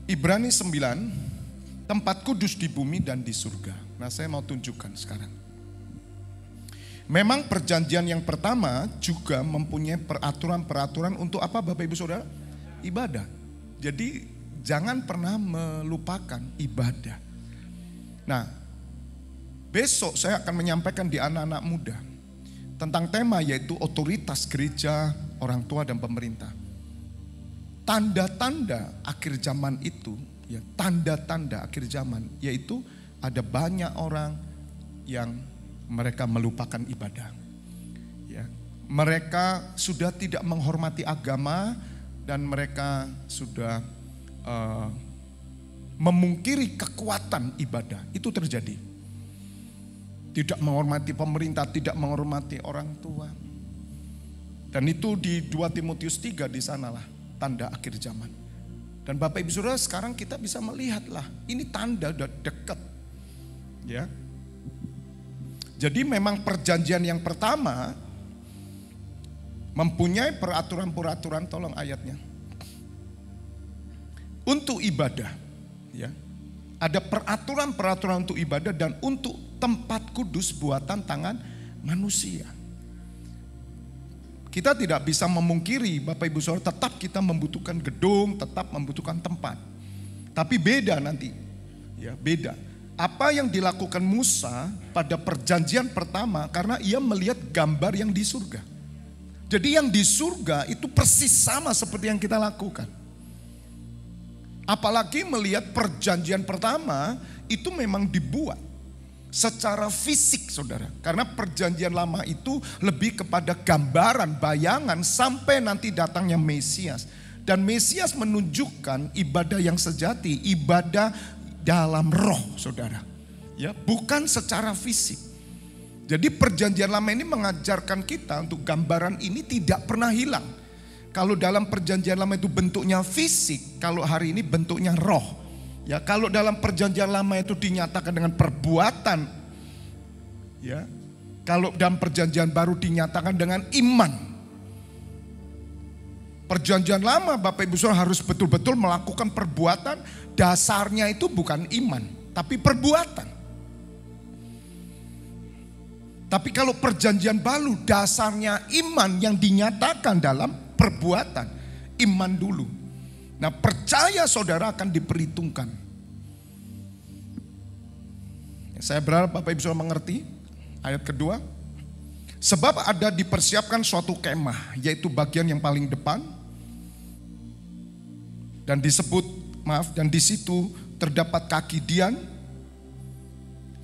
Ibrani 9, tempat kudus di bumi dan di surga. Nah, saya mau tunjukkan sekarang. Memang perjanjian yang pertama juga mempunyai peraturan-peraturan untuk apa Bapak Ibu Saudara? Ibadah. Jadi jangan pernah melupakan ibadah. Nah, besok saya akan menyampaikan di anak-anak muda tentang tema yaitu otoritas gereja, orang tua dan pemerintah. Tanda-tanda akhir zaman itu, ya tanda-tanda akhir zaman yaitu ada banyak orang yang mereka melupakan ibadah. Ya, mereka sudah tidak menghormati agama dan mereka sudah memungkiri kekuatan ibadah. Itu terjadi. Tidak menghormati pemerintah, tidak menghormati orang tua. Dan itu di 2 Timotius 3 di sanalah tanda akhir zaman. Dan Bapak Ibu Saudara sekarang kita bisa melihatlah ini tanda udah dekat. Ya. Jadi memang perjanjian yang pertama mempunyai peraturan-peraturan, tolong ayatnya. Untuk ibadah, ya. Ada peraturan-peraturan untuk ibadah dan untuk tempat kudus buatan tangan manusia. Kita tidak bisa memungkiri Bapak Ibu Saudara, tetap kita membutuhkan gedung, tetap membutuhkan tempat. Tapi beda nanti, ya beda. Apa yang dilakukan Musa pada perjanjian pertama karena ia melihat gambar yang di surga. Jadi yang di surga itu persis sama seperti yang kita lakukan. Apalagi melihat perjanjian pertama itu memang dibuat secara fisik saudara. Karena perjanjian lama itu lebih kepada gambaran, bayangan sampai nanti datangnya Mesias. Dan Mesias menunjukkan ibadah yang sejati, ibadah dalam roh saudara. Ya, bukan secara fisik. Jadi perjanjian lama ini mengajarkan kita untuk gambaran ini tidak pernah hilang. Kalau dalam perjanjian lama itu bentuknya fisik, kalau hari ini bentuknya roh. Ya, kalau dalam perjanjian lama itu dinyatakan dengan perbuatan, ya. Kalau dalam perjanjian baru dinyatakan dengan iman. Perjanjian lama Bapak Ibu Saudara harus betul-betul melakukan perbuatan, dasarnya itu bukan iman, tapi perbuatan. Tapi kalau perjanjian baru dasarnya iman yang dinyatakan dalam perbuatan, iman dulu. Nah, percaya saudara akan diperhitungkan. Saya berharap Bapak Ibu Saudara mengerti ayat kedua. Sebab ada dipersiapkan suatu kemah, yaitu bagian yang paling depan. Dan disebut, dan di situ terdapat kaki dian.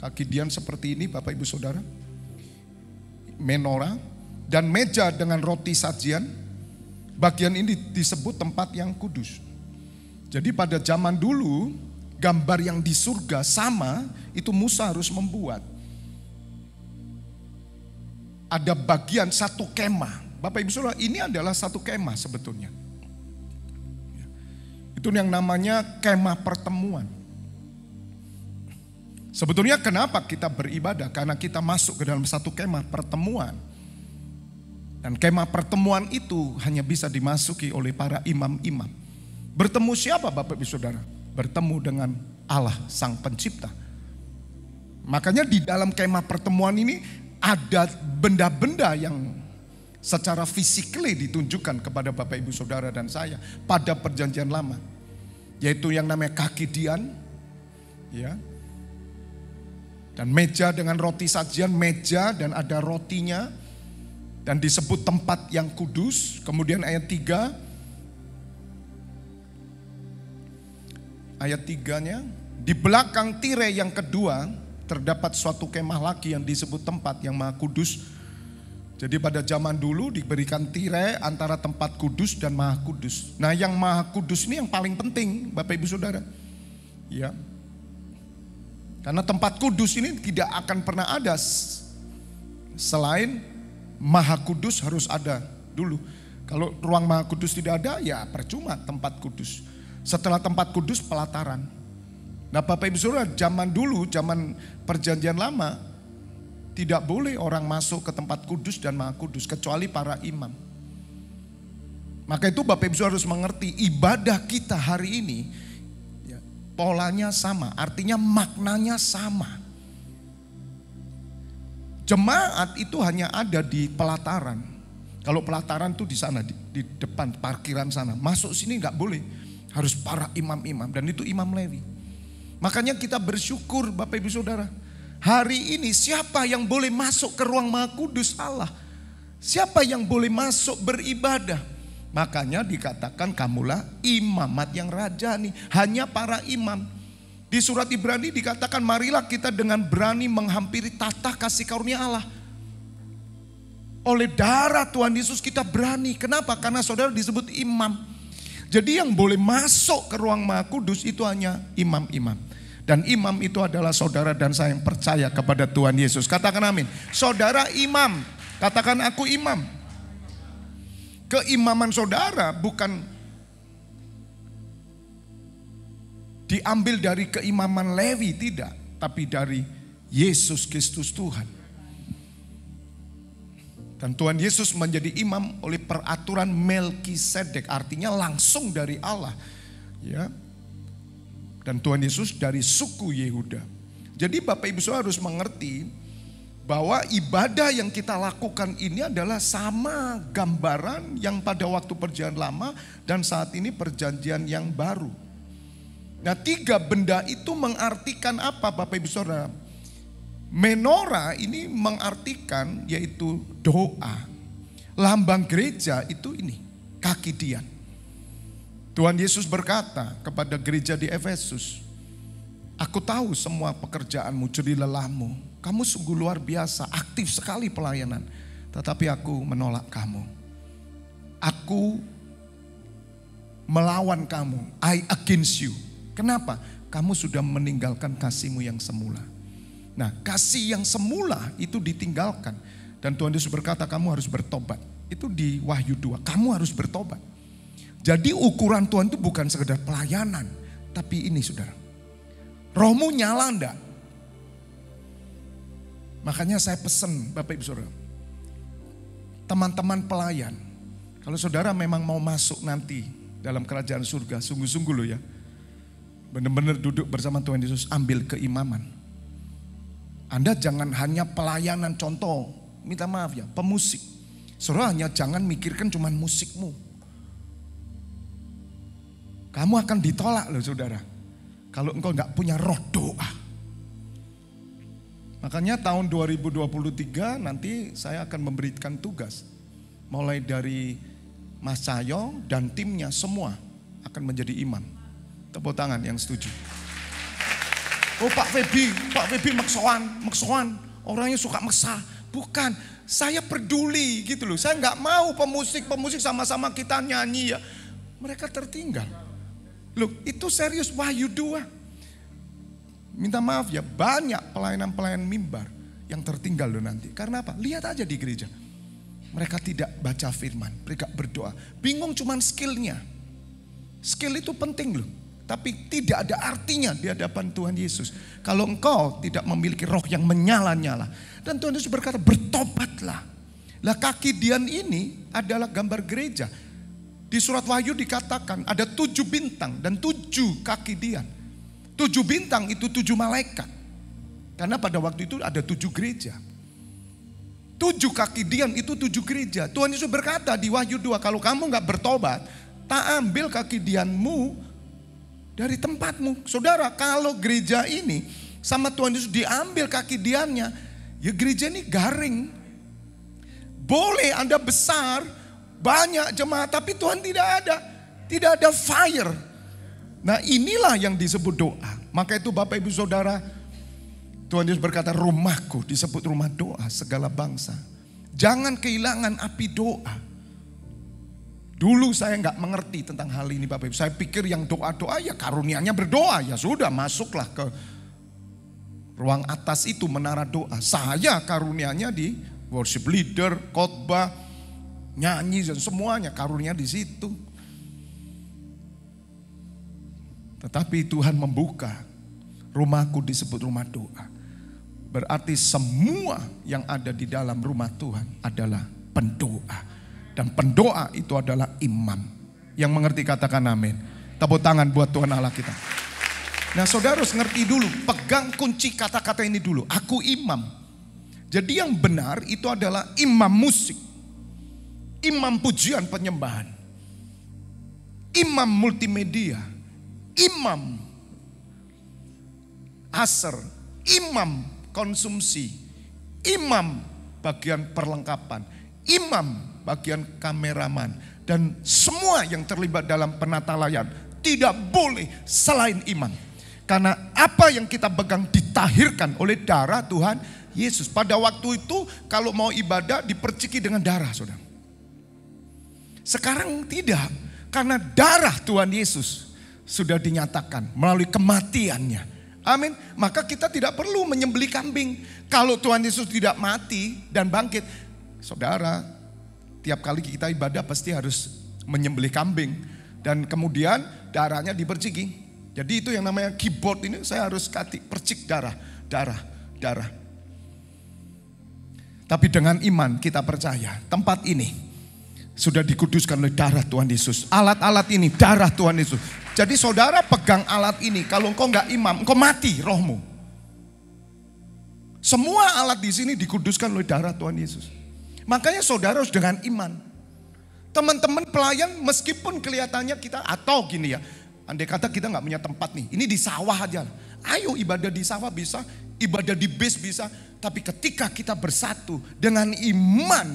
Kaki dian seperti ini Bapak Ibu Saudara. Menorah dan meja dengan roti sajian. Bagian ini disebut tempat yang kudus. Jadi pada zaman dulu gambar yang di surga sama itu Musa harus membuat. Ada bagian satu kemah. Bapak Ibu Saudara, ini adalah satu kemah sebetulnya. Itu yang namanya kemah pertemuan. Sebetulnya kenapa kita beribadah? Karena kita masuk ke dalam satu kemah pertemuan. Dan kemah pertemuan itu hanya bisa dimasuki oleh para imam-imam. Bertemu siapa Bapak Ibu Saudara? Bertemu dengan Allah Sang Pencipta. Makanya di dalam kemah pertemuan ini ada benda-benda yang secara fisikly ditunjukkan kepada Bapak Ibu Saudara dan saya pada perjanjian lama. Yaitu yang namanya kaki dian, ya. Dan meja dengan roti sajian, meja dan ada rotinya. Dan disebut tempat yang kudus. Kemudian ayat 3. Ayat 3-nya. Di belakang tirai yang kedua terdapat suatu kemah lagi yang disebut tempat yang maha kudus. Jadi pada zaman dulu diberikan tirai antara tempat kudus dan maha kudus. Nah yang maha kudus ini yang paling penting Bapak Ibu Saudara. Ya. Karena tempat kudus ini tidak akan pernah ada selain Maha Kudus harus ada dulu. Kalau ruang Maha Kudus tidak ada, ya percuma tempat kudus. Setelah tempat kudus, pelataran. Nah Bapak Ibu Saudara, zaman dulu, zaman perjanjian lama, tidak boleh orang masuk ke tempat kudus dan Maha Kudus, kecuali para imam. Maka itu Bapak Ibu Saudara harus mengerti, ibadah kita hari ini, polanya sama, artinya maknanya sama. Jemaat itu hanya ada di pelataran. Kalau pelataran tuh di sana, di depan parkiran sana. Masuk sini nggak boleh, harus para imam-imam, dan itu imam Lewi. Makanya kita bersyukur Bapak Ibu Saudara. Hari ini siapa yang boleh masuk ke ruang Maha Kudus Allah? Siapa yang boleh masuk beribadah? Makanya dikatakan kamulah imamat yang rajani. Hanya para imam. Di surat Ibrani dikatakan marilah kita dengan berani menghampiri tahta kasih karunia Allah. Oleh darah Tuhan Yesus kita berani. Kenapa? Karena saudara disebut imam. Jadi yang boleh masuk ke ruang Maha Kudus itu hanya imam-imam. Dan imam itu adalah saudara dan saya yang percaya kepada Tuhan Yesus. Katakan amin. Saudara imam. Katakan aku imam. Keimaman saudara bukan diambil dari keimaman Lewi, tidak. Tapi dari Yesus Kristus Tuhan. Dan Tuhan Yesus menjadi imam oleh peraturan Melkisedek. Artinya langsung dari Allah. Ya. Dan Tuhan Yesus dari suku Yehuda. Jadi Bapak Ibu Saudara harus mengerti bahwa ibadah yang kita lakukan ini adalah sama gambaran yang pada waktu perjanjian lama dan saat ini perjanjian yang baru. Nah, 3 benda itu mengartikan apa Bapak Ibu Saudara? Menorah ini mengartikan yaitu doa. Lambang gereja itu ini, kaki dian. Tuhan Yesus berkata kepada gereja di Efesus, aku tahu semua pekerjaanmu, jerih lelahmu. Kamu sungguh luar biasa, aktif sekali pelayanan. Tetapi aku menolak kamu. Aku melawan kamu, I against you. Kenapa? Kamu sudah meninggalkan kasihmu yang semula. Nah, kasih yang semula itu ditinggalkan. Dan Tuhan Yesus berkata kamu harus bertobat. Itu di Wahyu 2, kamu harus bertobat. Jadi ukuran Tuhan itu bukan sekedar pelayanan. Tapi ini saudara, rohmu nyala enggak? Makanya saya pesan Bapak Ibu Saudara, teman-teman pelayan, kalau saudara memang mau masuk nanti dalam kerajaan surga, sungguh-sungguh loh ya. Benar-benar duduk bersama Tuhan Yesus, ambil keimaman. Anda jangan hanya pelayanan, contoh, minta maaf ya, pemusik. Saudara hanya jangan mikirkan cuma musikmu. Kamu akan ditolak loh saudara. Kalau engkau gak punya roh doa. Makanya tahun 2023 nanti saya akan memberikan tugas. Mulai dari Mas Cahyo dan timnya semua akan menjadi imam. Tepuk tangan yang setuju. Oh Pak Febi maksoan, orangnya suka mesah. Bukan, saya peduli gitu loh. Saya nggak mau pemusik sama-sama kita nyanyi ya. Mereka tertinggal. Loh itu serius Wahyu 2. Minta maaf ya, banyak pelayanan-pelayanan mimbar yang tertinggal loh nanti. Karena apa? Lihat aja di gereja. Mereka tidak baca firman, mereka berdoa. Bingung cuman skillnya. Skill itu penting loh. Tapi tidak ada artinya di hadapan Tuhan Yesus. Kalau engkau tidak memiliki roh yang menyala-nyala. Dan Tuhan Yesus berkata bertobatlah. Lah kaki dian ini adalah gambar gereja. Di surat Wahyu dikatakan ada 7 bintang dan 7 kaki dian. 7 bintang itu 7 malaikat. Karena pada waktu itu ada 7 gereja. 7 kaki dian itu 7 gereja. Tuhan Yesus berkata di Wahyu 2, kalau kamu gak bertobat, tak ambil kaki dianmu dari tempatmu. Saudara, kalau gereja ini sama Tuhan Yesus diambil kaki diannya, ya gereja ini garing. Boleh Anda besar, banyak jemaat, tapi Tuhan tidak ada. Tidak ada fire. Nah inilah yang disebut doa. Maka itu Bapak Ibu Saudara, Tuhan Yesus berkata rumahku disebut rumah doa segala bangsa. Jangan kehilangan api doa. Dulu saya nggak mengerti tentang hal ini Bapak Ibu. Saya pikir yang doa-doa ya karunianya berdoa. Ya sudah masuklah ke ruang atas itu menara doa. Saya karunianya di worship leader, khotbah, nyanyi dan semuanya karunia di situ. Tetapi Tuhan membuka, rumahku disebut rumah doa. Berarti semua yang ada di dalam rumah Tuhan adalah pendoa. Dan pendoa itu adalah imam. Yang mengerti katakan amin. Tepuk tangan buat Tuhan Allah kita. Nah saudara harus ngerti dulu, pegang kunci kata-kata ini dulu. Aku imam. Jadi yang benar itu adalah imam musik, imam pujian penyembahan, imam multimedia, imam aser, imam konsumsi, imam bagian perlengkapan, imam bagian kameraman, dan semua yang terlibat dalam penata layar tidak boleh selain imam. Karena apa yang kita pegang ditahirkan oleh darah Tuhan Yesus. Pada waktu itu kalau mau ibadah diperciki dengan darah, saudara. Sekarang tidak, karena darah Tuhan Yesus sudah dinyatakan melalui kematiannya. Amin. Maka kita tidak perlu menyembelih kambing. Kalau Tuhan Yesus tidak mati dan bangkit, saudara, tiap kali kita ibadah pasti harus menyembelih kambing. Dan kemudian darahnya diperciki. Jadi itu yang namanya keyboard ini saya harus percik darah. Tapi dengan iman kita percaya tempat ini sudah dikuduskan oleh darah Tuhan Yesus. Alat-alat ini darah Tuhan Yesus. Jadi saudara pegang alat ini, kalau engkau enggak imam, engkau mati rohmu. Semua alat di sini dikuduskan oleh darah Tuhan Yesus. Makanya saudara harus dengan iman. Teman-teman pelayan meskipun kelihatannya kita, atau gini ya, andai kata kita nggak punya tempat nih, ini di sawah aja. Ayo ibadah di sawah bisa, ibadah di bis bisa. Tapi ketika kita bersatu dengan iman,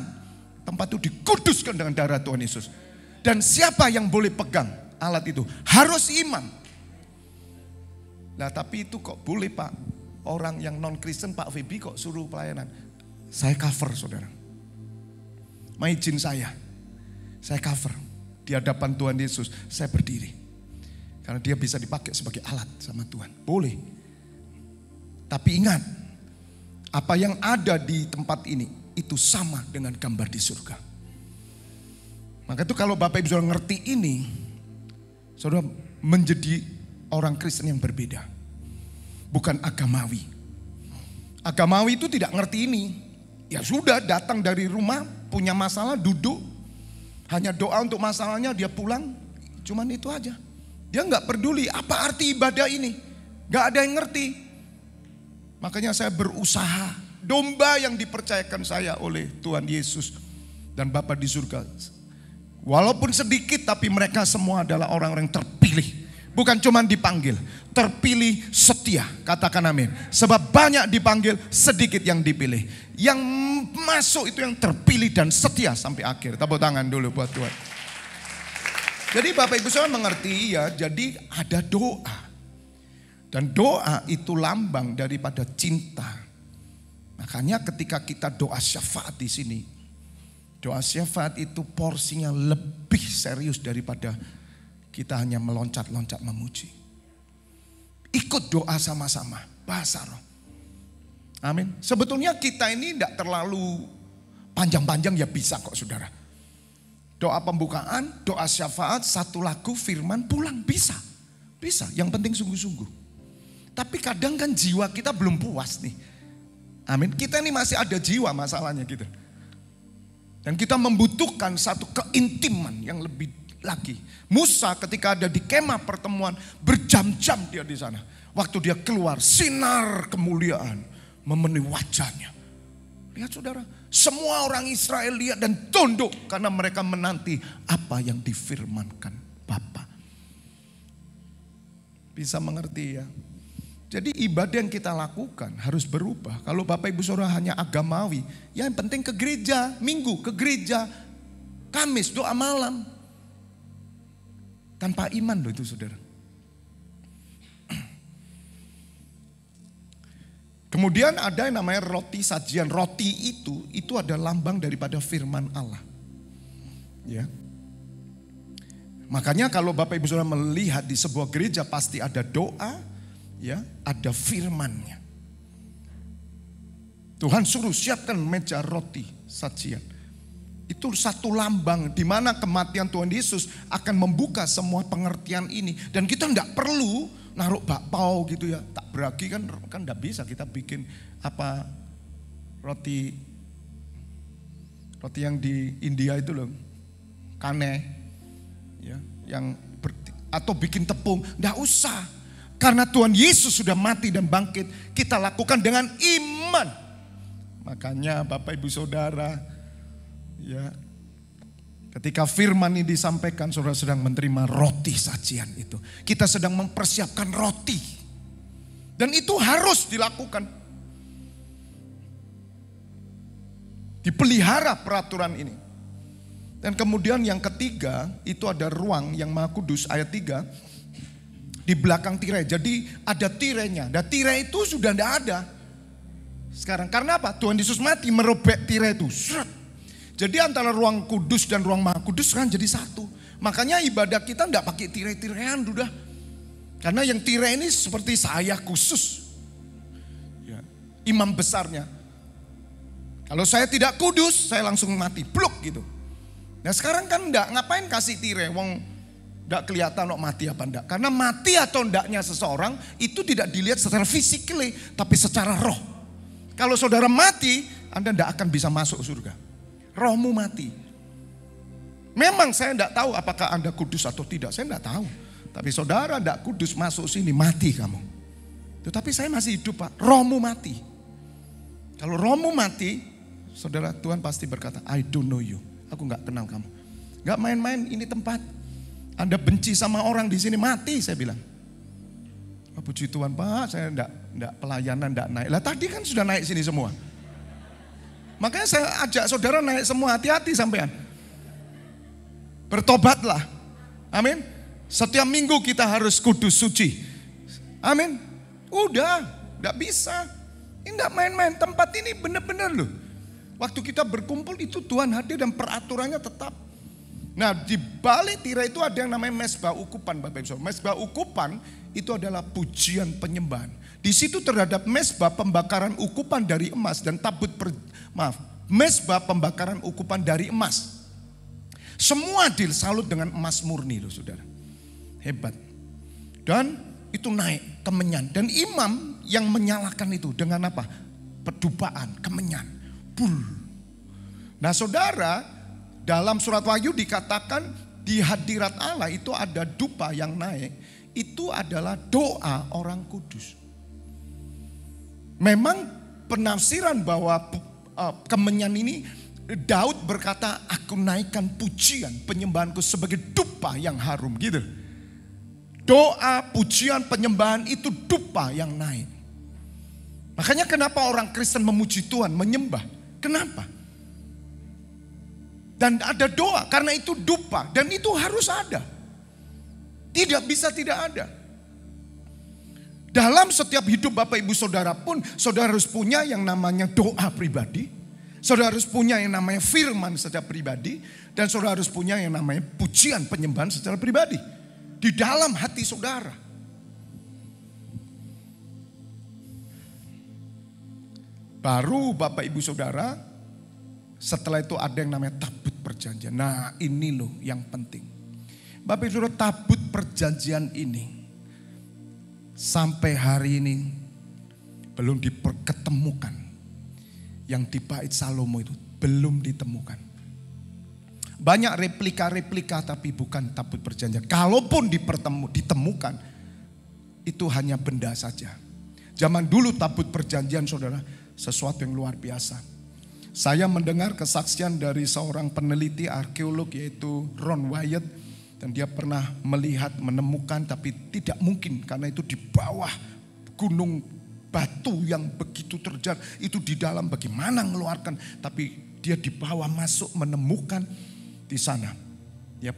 tempat itu dikuduskan dengan darah Tuhan Yesus. Dan siapa yang boleh pegang alat itu? Harus imam. Nah tapi itu kok boleh Pak? Orang yang non Kristen Pak Febi kok suruh pelayanan? Saya cover saudara. Mau izin saya cover di hadapan Tuhan Yesus. Saya berdiri. Karena dia bisa dipakai sebagai alat sama Tuhan. Boleh. Tapi ingat, apa yang ada di tempat ini itu sama dengan gambar di surga. Maka itu kalau Bapak Ibu saudara ngerti ini, saudara menjadi orang Kristen yang berbeda. Bukan agamawi. Agamawi itu tidak ngerti ini. Ya sudah, datang dari rumah, punya masalah, duduk. Hanya doa untuk masalahnya, dia pulang. Cuman itu aja. Dia nggak peduli apa arti ibadah ini. Nggak ada yang ngerti. Makanya saya berusaha. Domba yang dipercayakan saya oleh Tuhan Yesus dan Bapa di surga. Walaupun sedikit tapi mereka semua adalah orang-orang terpilih. Bukan cuma dipanggil, terpilih setia. Katakan amin. Sebab banyak dipanggil, sedikit yang dipilih. Yang masuk itu yang terpilih dan setia sampai akhir. Tepuk tangan dulu buat Tuhan. Jadi Bapak Ibu saudara mengerti ya, jadi ada doa. Dan doa itu lambang daripada cinta. Makanya ketika kita doa syafaat di sini, doa syafaat itu porsinya lebih serius daripada kita hanya meloncat-loncat memuji. Ikut doa sama-sama, bahasa roh. Amin. Sebetulnya kita ini tidak terlalu panjang-panjang ya bisa kok saudara. Doa pembukaan, doa syafaat, satu lagu firman pulang bisa. Bisa, yang penting sungguh-sungguh. Tapi kadang kan jiwa kita belum puas nih. Amin. Kita ini masih ada jiwa masalahnya gitu. Dan kita membutuhkan satu keintiman yang lebih lagi. Musa ketika ada di kemah pertemuan berjam-jam dia di sana. Waktu dia keluar sinar kemuliaan memenuhi wajahnya. Lihat saudara, semua orang Israel lihat dan tunduk karena mereka menanti apa yang difirmankan Bapa. Bisa mengerti ya? Jadi ibadah yang kita lakukan harus berubah. Kalau Bapak Ibu saudara hanya agamawi, ya yang penting ke gereja, minggu ke gereja, Kamis doa malam. Tanpa iman loh itu saudara. Kemudian ada yang namanya roti sajian. Roti itu ada lambang daripada firman Allah. Ya. Makanya kalau Bapak Ibu saudara melihat di sebuah gereja pasti ada doa, ya, ada firman-Nya. Tuhan suruh siapkan meja roti sajian. Itu satu lambang di mana kematian Tuhan Yesus akan membuka semua pengertian ini. Dan kita enggak perlu naruh bakpao gitu ya. Tak beragi kan enggak bisa kita bikin apa roti yang di India itu loh. Kane ya, yang atau bikin tepung, enggak usah. Karena Tuhan Yesus sudah mati dan bangkit, kita lakukan dengan iman. Makanya Bapak Ibu Saudara, ya, ketika firman ini disampaikan, saudara sedang menerima roti sajian itu. Kita sedang mempersiapkan roti. Dan itu harus dilakukan. Dipelihara peraturan ini. Dan kemudian yang ketiga, itu ada ruang yang Maha Kudus, ayat 3. Di belakang tirai. Jadi ada tirainya. Dan tirai itu sudah tidak ada sekarang. Karena apa? Tuhan Yesus mati merobek tirai itu. Jadi antara ruang kudus dan ruang Maha Kudus kan jadi satu. Makanya ibadah kita tidak pakai tirai-tiraian sudah. Karena yang tirai ini seperti saya khusus. Ya, imam besarnya. Kalau saya tidak kudus, saya langsung mati. Blok gitu. Nah sekarang kan enggak, ngapain kasih tirai? Wong enggak kelihatan kok mati apa enggak. Karena mati atau enggaknya seseorang itu tidak dilihat secara physically, tapi secara roh. Kalau saudara mati, Anda enggak akan bisa masuk surga. Rohmu mati. Memang saya enggak tahu apakah Anda kudus atau tidak, saya enggak tahu. Tapi saudara enggak kudus masuk sini, mati kamu. Tetapi saya masih hidup Pak, rohmu mati. Kalau rohmu mati, saudara, Tuhan pasti berkata, I don't know you. Aku enggak kenal kamu. Enggak main-main, ini tempat. Anda benci sama orang di sini, mati saya bilang. Oh, puji Tuhan Pak, saya enggak pelayanan, enggak naik. Lah tadi kan sudah naik sini semua. Makanya saya ajak saudara naik semua, hati-hati sampean. Bertobatlah. Amin. Setiap minggu kita harus kudus suci. Amin. Udah, enggak bisa. Ini enggak main-main, tempat ini benar-benar loh. Waktu kita berkumpul itu Tuhan hadir dan peraturannya tetap. Nah di balik tirai itu ada yang namanya mesbah ukupan Bapak Ibu. Mesbah ukupan itu adalah pujian penyembahan. Di situ terhadap mesbah pembakaran ukupan dari emas dan mesbah pembakaran ukupan dari emas. Semua disalut dengan emas murni loh saudara. Hebat. Dan itu naik kemenyan. Dan imam yang menyalakan itu dengan apa? Pedupaan, kemenyan. Bul. Nah saudara, dalam surat Wahyu dikatakan di hadirat Allah itu ada dupa yang naik. Itu adalah doa orang kudus. Memang penafsiran bahwa kemenyan ini, Daud berkata, aku naikkan pujian penyembahanku sebagai dupa yang harum gitu. Doa, pujian, penyembahan itu dupa yang naik. Makanya kenapa orang Kristen memuji Tuhan, menyembah. Kenapa? Dan ada doa, karena itu dupa. Dan itu harus ada. Tidak bisa tidak ada. Dalam setiap hidup Bapak Ibu Saudara pun, saudara harus punya yang namanya doa pribadi. Saudara harus punya yang namanya firman secara pribadi. Dan saudara harus punya yang namanya pujian penyembahan secara pribadi. Di dalam hati saudara. Baru Bapak Ibu Saudara, setelah itu ada yang namanya tabut perjanjian. Nah ini loh yang penting. Bapak Ibu Saudara, tabut perjanjian ini sampai hari ini belum diperketemukan. Yang di Bait Salomo itu belum ditemukan. Banyak replika-replika tapi bukan tabut perjanjian. Kalaupun ditemukan, itu hanya benda saja. Zaman dulu tabut perjanjian saudara, sesuatu yang luar biasa. Saya mendengar kesaksian dari seorang peneliti arkeolog yaitu Ron Wyatt. Dan dia pernah melihat, menemukan tapi tidak mungkin. Karena itu di bawah gunung batu yang begitu terjal. Itu di dalam bagaimana mengeluarkan. Tapi dia di bawah masuk menemukan di sana. Ya,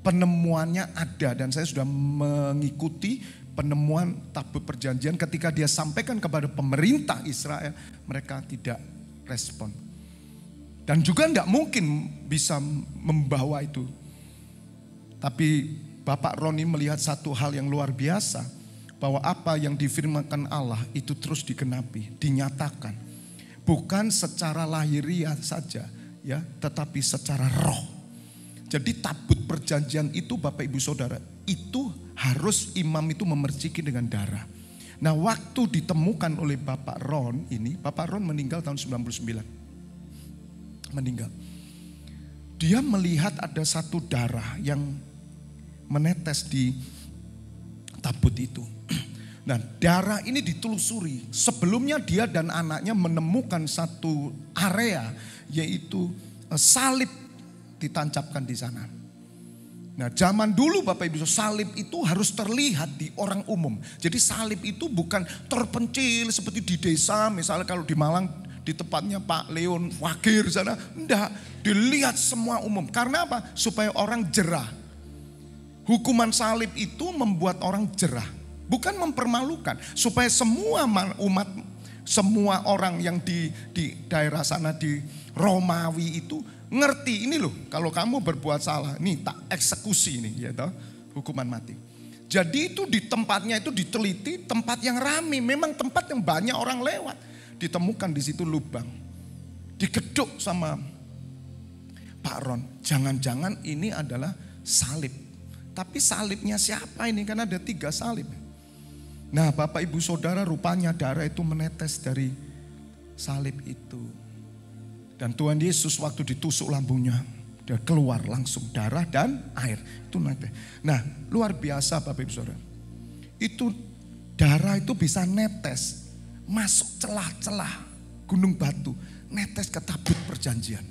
penemuannya ada dan saya sudah mengikuti penemuan tabut perjanjian ketika dia sampaikan kepada pemerintah Israel, mereka tidak respon. Dan juga tidak mungkin bisa membawa itu. Tapi Bapak Roni melihat satu hal yang luar biasa, bahwa apa yang difirmankan Allah itu terus digenapi, dinyatakan. Bukan secara lahiriah saja, ya, tetapi secara roh. Jadi tabut perjanjian itu Bapak Ibu Saudara, itu harus imam itu memerciki dengan darah. Nah waktu ditemukan oleh Bapak Ron ini, Bapak Ron meninggal tahun 99. Meninggal. Dia melihat ada satu darah yang menetes di tabut itu. Nah, darah ini ditelusuri. Sebelumnya dia dan anaknya menemukan satu area, yaitu salib ditancapkan di sana. Nah, zaman dulu Bapak Ibu, salib itu harus terlihat di orang umum. Jadi salib itu bukan terpencil seperti di desa, misalnya kalau di Malang di tempatnya Pak Leon Fakir sana, enggak, dilihat semua umum. Karena apa? Supaya orang jerah. Hukuman salib itu membuat orang jerah, bukan mempermalukan, supaya semua umat, semua orang yang di daerah sana di Romawi itu ngerti, ini loh kalau kamu berbuat salah, nih tak eksekusi ini, ya toh, hukuman mati. Jadi itu di tempatnya itu diteliti, tempat yang ramai, memang tempat yang banyak orang lewat. Ditemukan di situ lubang, digeduk sama Pak Ron. Jangan-jangan ini adalah salib. Tapi salibnya siapa ini? Kan ada 3 salib. Nah, Bapak Ibu Saudara, rupanya darah itu menetes dari salib itu. Dan Tuhan Yesus waktu ditusuk lambungnya, dia keluar langsung darah dan air. Itu netes. Nah, luar biasa Bapak Ibu Saudara. Itu darah itu bisa netes, masuk celah-celah gunung batu, netes ke tabut perjanjian.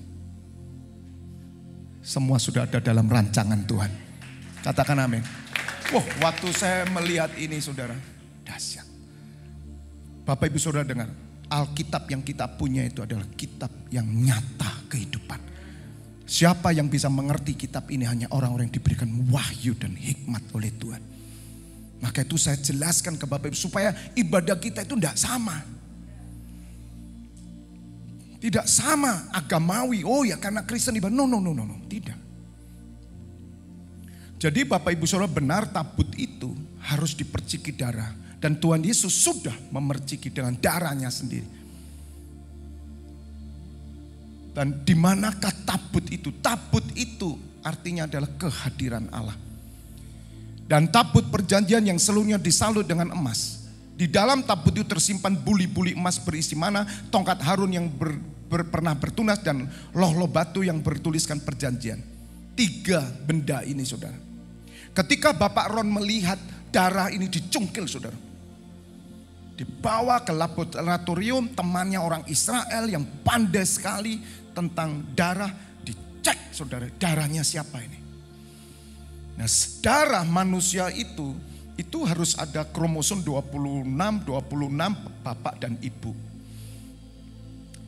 Semua sudah ada dalam rancangan Tuhan. Katakan amin. Wah, waktu saya melihat ini saudara, dahsyat. Bapak Ibu Saudara dengar, Alkitab yang kita punya itu adalah kitab yang nyata kehidupan. Siapa yang bisa mengerti kitab ini? Hanya orang-orang yang diberikan wahyu dan hikmat oleh Tuhan. Maka itu saya jelaskan ke Bapak Ibu supaya ibadah kita itu tidak sama. Tidak sama agamawi. Oh ya karena Kristen ibadah. No. Tidak. Jadi Bapak Ibu Saudara benar, tabut itu harus diperciki darah. Dan Tuhan Yesus sudah memerciki dengan darahnya sendiri. Dan di manakah tabut itu? Tabut itu artinya adalah kehadiran Allah. Dan tabut perjanjian yang seluruhnya disalut dengan emas. Di dalam tabut itu tersimpan buli-buli emas berisi mana, tongkat Harun yang pernah bertunas, dan loh-loh batu yang bertuliskan perjanjian. 3 benda ini saudara. Ketika Bapak Ron melihat darah ini dicungkil saudara, dibawa ke laboratorium, temannya orang Israel yang pandai sekali tentang darah, dicek saudara, darahnya siapa ini. Nah, darah manusia itu harus ada kromosom 26 bapak dan ibu.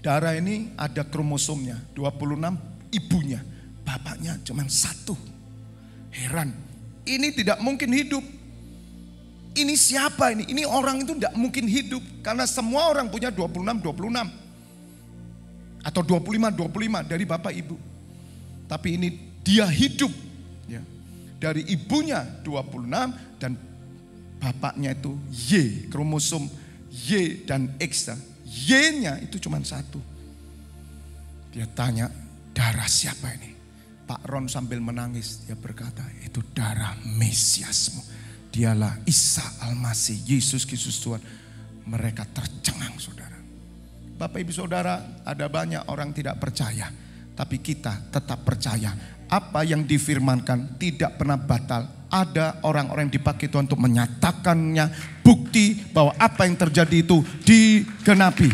Darah ini ada kromosomnya 26, ibunya, bapaknya cuma 1. Heran, ini tidak mungkin hidup. Ini siapa ini? Ini orang itu tidak mungkin hidup karena semua orang punya 26 atau 25 dari bapak ibu. Tapi ini dia hidup ya. Dari ibunya 26 dan bapaknya itu Y, kromosom Y dan X. Y-nya itu cuma 1. Dia tanya, darah siapa ini? Pak Ron sambil menangis, dia berkata, itu darah Mesiasmu. Dialah Isa Al-Masih, Yesus Kristus Tuhan. Mereka tercengang saudara. Bapak Ibu Saudara, ada banyak orang tidak percaya. Tapi kita tetap percaya. Apa yang difirmankan tidak pernah batal. Ada orang-orang yang dipakai Tuhan untuk menyatakannya. Bukti bahwa apa yang terjadi itu digenapi.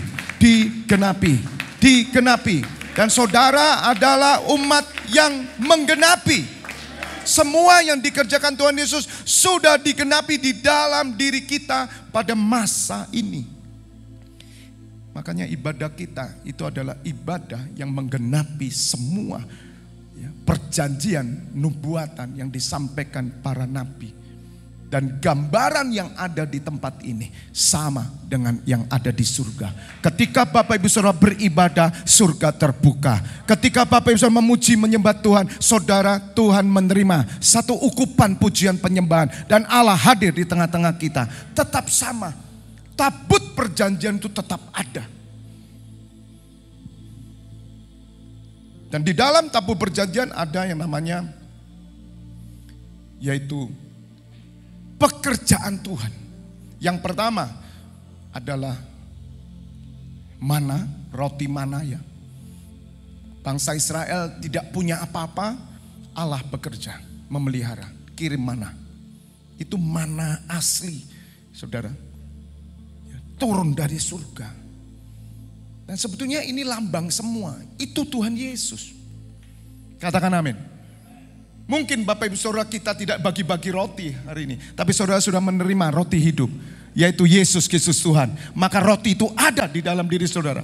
Dan saudara adalah umat yang menggenapi. Semua yang dikerjakan Tuhan Yesus sudah digenapi di dalam diri kita pada masa ini. Makanya ibadah kita itu adalah ibadah yang menggenapi semua perjanjian nubuatan yang disampaikan para nabi. Dan gambaran yang ada di tempat ini sama dengan yang ada di surga. Ketika Bapak Ibu Saudara beribadah, surga terbuka. Ketika Bapak Ibu Saudara memuji menyembah Tuhan, saudara, Tuhan menerima satu ukupan pujian penyembahan. Dan Allah hadir di tengah-tengah kita. Tetap sama. Tabut perjanjian itu tetap ada. Dan di dalam tabut perjanjian ada yang namanya yaitu pekerjaan Tuhan. Yang pertama adalah mana, roti mana ya. Bangsa Israel tidak punya apa-apa, Allah bekerja, memelihara, kirim mana. Itu mana asli saudara. Turun dari surga. Dan sebetulnya ini lambang semua. Itu Tuhan Yesus. Katakan amin. Mungkin Bapak Ibu Saudara kita tidak bagi-bagi roti hari ini. Tapi saudara sudah menerima roti hidup. Yaitu Yesus Kristus Tuhan. Maka roti itu ada di dalam diri saudara.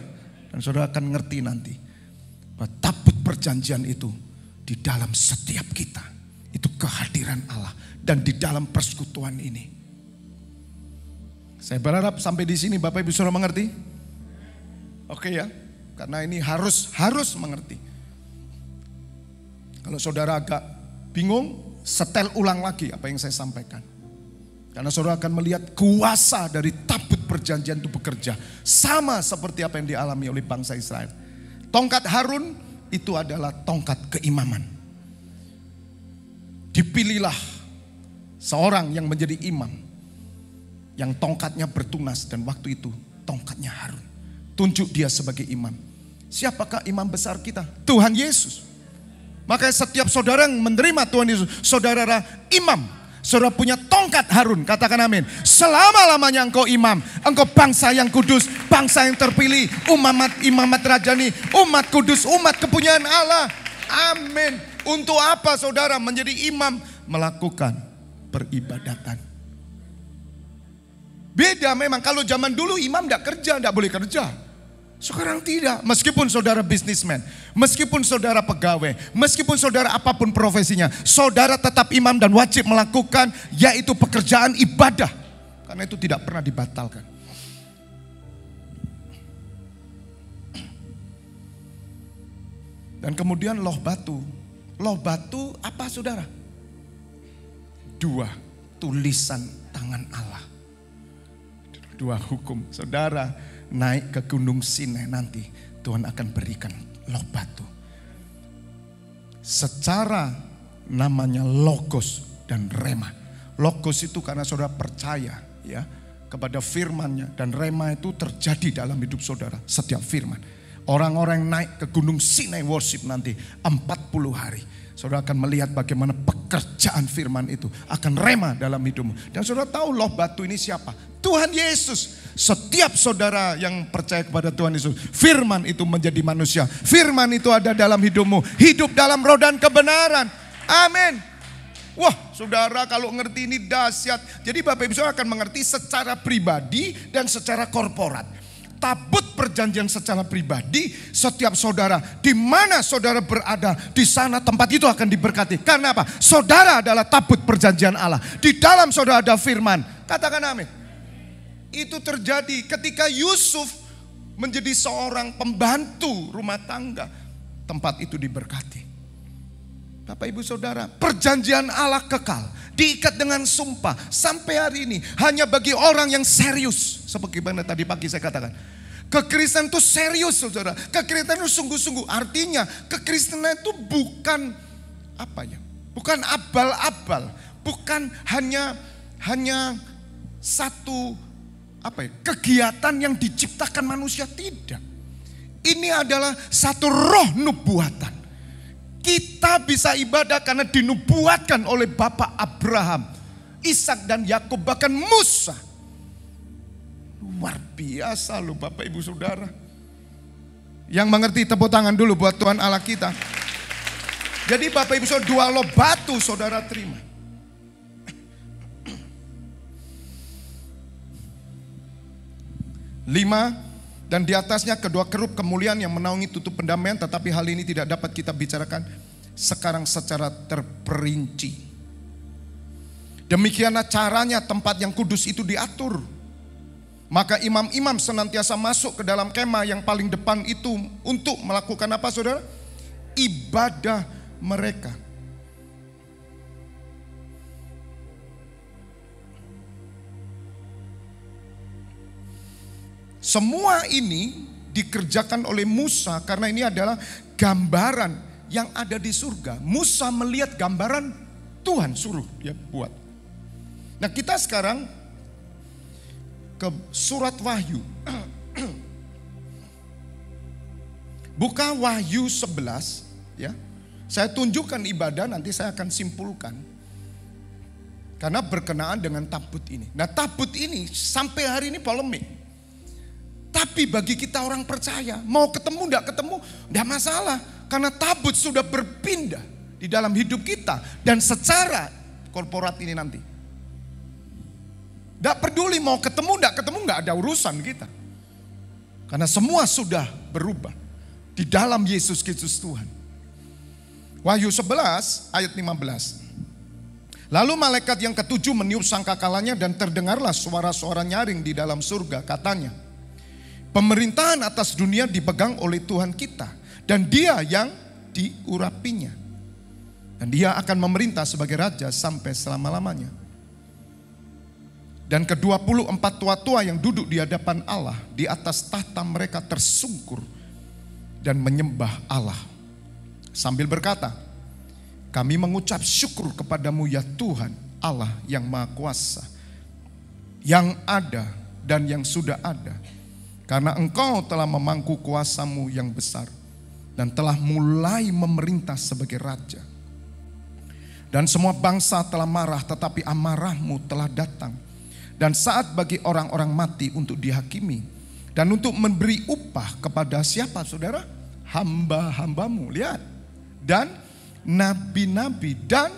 Dan saudara akan ngerti nanti. Bahwa tabut perjanjian itu di dalam setiap kita. Itu kehadiran Allah. Dan di dalam persekutuan ini. Saya berharap sampai di sini Bapak Ibu Saudara mengerti. Oke ya. Karena ini harus mengerti. Kalau saudara agak bingung, setel ulang lagi apa yang saya sampaikan. Karena saudara akan melihat kuasa dari tabut perjanjian itu bekerja. Sama seperti apa yang dialami oleh bangsa Israel. Tongkat Harun itu adalah tongkat keimaman. Dipilihlah seorang yang menjadi imam. Yang tongkatnya bertunas dan waktu itu tongkatnya Harun. Tunjuk dia sebagai imam. Siapakah imam besar kita? Tuhan Yesus. Makanya setiap saudara yang menerima Tuhan Yesus, saudara imam. Saudara punya tongkat Harun, katakan amin. Selama-lamanya engkau imam, engkau bangsa yang kudus, bangsa yang terpilih, imamat rajani, umat kudus, umat kepunyaan Allah. Amin. Untuk apa saudara menjadi imam? Melakukan peribadatan. Beda memang, kalau zaman dulu imam tidak kerja, tidak boleh kerja. Sekarang tidak, meskipun saudara bisnismen, meskipun saudara pegawai, meskipun saudara apapun profesinya, saudara tetap imam dan wajib melakukan yaitu pekerjaan ibadah. Karena itu tidak pernah dibatalkan. Dan kemudian loh batu. Loh batu apa saudara? 2 tulisan tangan Allah. 2 hukum. Saudara naik ke Gunung Sinai nanti Tuhan akan berikan loh batu. Secara namanya logos dan rema. Logos itu karena saudara percaya ya kepada firman-Nya, dan rema itu terjadi dalam hidup saudara setiap firman. Orang-orang yang naik ke Gunung Sinai worship nanti 40 hari. Saudara akan melihat bagaimana pekerjaan firman itu akan rema dalam hidupmu. Dan saudara tahu loh batu ini siapa? Tuhan Yesus. Setiap saudara yang percaya kepada Tuhan Yesus, firman itu menjadi manusia. Firman itu ada dalam hidupmu. Hidup dalam roh dan kebenaran. Amin. Wah saudara kalau ngerti ini dahsyat. Jadi Bapak Ibu Saudara akan mengerti secara pribadi dan secara korporat. Tabut perjanjian secara pribadi, setiap saudara di mana saudara berada, di sana tempat itu akan diberkati. Karena apa? Saudara adalah tabut perjanjian Allah. Di dalam saudara ada firman. Katakan amin. Itu terjadi ketika Yusuf menjadi seorang pembantu rumah tangga. Tempat itu diberkati. Bapak Ibu Saudara, perjanjian Allah kekal, diikat dengan sumpah sampai hari ini hanya bagi orang yang serius. Seperti mana tadi pagi saya katakan, kekristenan itu serius saudara. Kekristenan itu sungguh-sungguh. Artinya kekristenan itu bukan apa ya? Bukan abal-abal, bukan hanya satu apa ya? Kegiatan yang diciptakan manusia, tidak. Ini adalah satu roh nubuatan. Kita bisa ibadah karena dinubuatkan oleh Bapak Abraham, Ishak dan Yakub, bahkan Musa. Luar biasa loh Bapak Ibu Saudara. Yang mengerti tepuk tangan dulu buat Tuhan Allah kita. Jadi Bapak Ibu Saudara, 2 loh batu saudara terima. Lima, dan di atasnya kedua kerup kemuliaan yang menaungi tutup pendamaian. Tetapi hal ini tidak dapat kita bicarakan sekarang secara terperinci. Demikianlah caranya tempat yang kudus itu diatur. Maka imam-imam senantiasa masuk ke dalam kemah yang paling depan itu untuk melakukan apa saudara? Ibadah mereka. Semua ini dikerjakan oleh Musa karena ini adalah gambaran yang ada di surga. Musa melihat gambaran Tuhan suruh dia buat. Nah kita sekarang ke surat Wahyu. Buka Wahyu 11 ya. Saya tunjukkan ibadah, nanti saya akan simpulkan. Karena berkenaan dengan tabut ini. Nah tabut ini sampai hari ini polemik. Tapi bagi kita orang percaya, mau ketemu enggak ketemu, enggak masalah. Karena tabut sudah berpindah di dalam hidup kita. Dan secara korporat ini nanti. Enggak peduli mau ketemu enggak ada urusan kita. Karena semua sudah berubah di dalam Yesus Kristus Tuhan. Wahyu 11 ayat 15. Lalu malaikat yang ketujuh meniup sangkakalanya dan terdengarlah suara-suara nyaring di dalam surga. Katanya, pemerintahan atas dunia dipegang oleh Tuhan kita dan Dia yang diurapinya. Dan Dia akan memerintah sebagai raja sampai selama-lamanya. Dan ke-24 tua-tua yang duduk di hadapan Allah, di atas tahta mereka tersungkur dan menyembah Allah sambil berkata, kami mengucap syukur kepadamu ya Tuhan Allah yang Maha Kuasa, yang ada dan yang sudah ada. Karena Engkau telah memangku kuasamu yang besar dan telah mulai memerintah sebagai raja. Dan semua bangsa telah marah, tetapi amarahmu telah datang. Dan saat bagi orang-orang mati untuk dihakimi dan untuk memberi upah kepada siapa saudara? Hamba-hambamu, lihat. Dan nabi-nabi dan